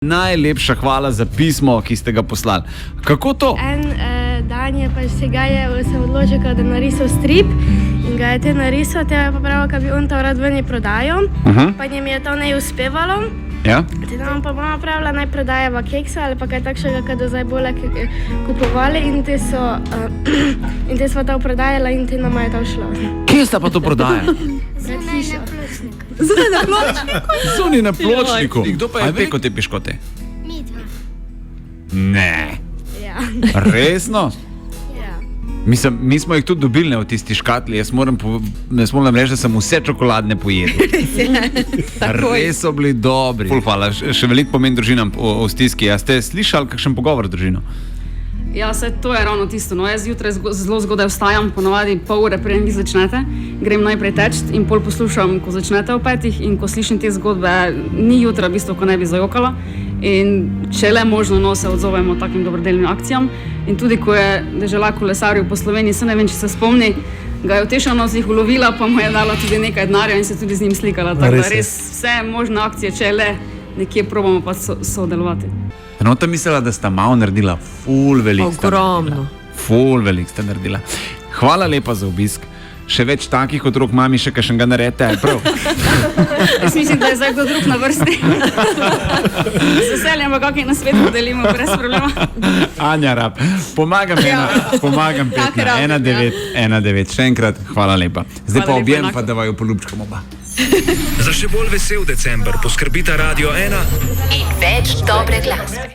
Najlepša hvala za pismo, ki ste ga poslali. Kako to? En dan je pač se odločil, da narisal strip in ga je te narisal, te je pa prav, da bi on to rad ven prodajal. Pa njim je to ne uspevalo. Ja? Te nam pa mama pravila, naj prodajava keksa ali pa kaj takšnega, kar do zdaj bolje kupovali in te smo to prodajala in te nama je to šlo. Kje sta pa to prodajala? Zunaj na pločniku. Zunaj na pločniku. Kdo pa je pekel te piškote? Midva. Ne. Ja. Resno? Ja. Mi smo jih tudi dobili v tisti škatli. Jaz moram reči, da sem vse čokoladne pojedel. Res so bili dobri. Hvala. Še veliko pomeni družinam v stiski. A ste slišali kakšen pogovor družino? Ja, to je ravno tisto. No, jaz zjutraj zelo zgodaj vstajam, ponovadi pol ure preden vi začnete. Grem najprej teč in pol poslušam, ko začnete ob 5 in ko slišim te zgodbe, ni jutra v bistvu, ko ne bi zajokala. In če le možno, no, se odzovemo takim dobrodelnim akcijam. In tudi, ko je dežela kolesarjev po Sloveniji, se ne vem, če se spomni, ga je utešano z jih ulovila, pa mu je dala tudi nekaj denarja in se tudi z njim slikala. Tako da res vse možne akcije, če le nekje probamo pa sodelovati. No, tam mislila, da sta malo naredila ful veliko. Ogromno. Ful veliko sta naredila. Hvala lepa za obisk. Še več takih otrok mami še kakšnega naredite, prav? Jaz mislim, da je zdaj kdo drug na vrsti. Z veseljem pa kakšen nasvet podelimo, brez problema. Anja Rab, pomagam 1919. Še enkrat, hvala lepa. Zdaj pa objem, pa da vaju polubčkam oba. Za še bolj vesel december poskrbita Radio 1 in več dobre glasbe.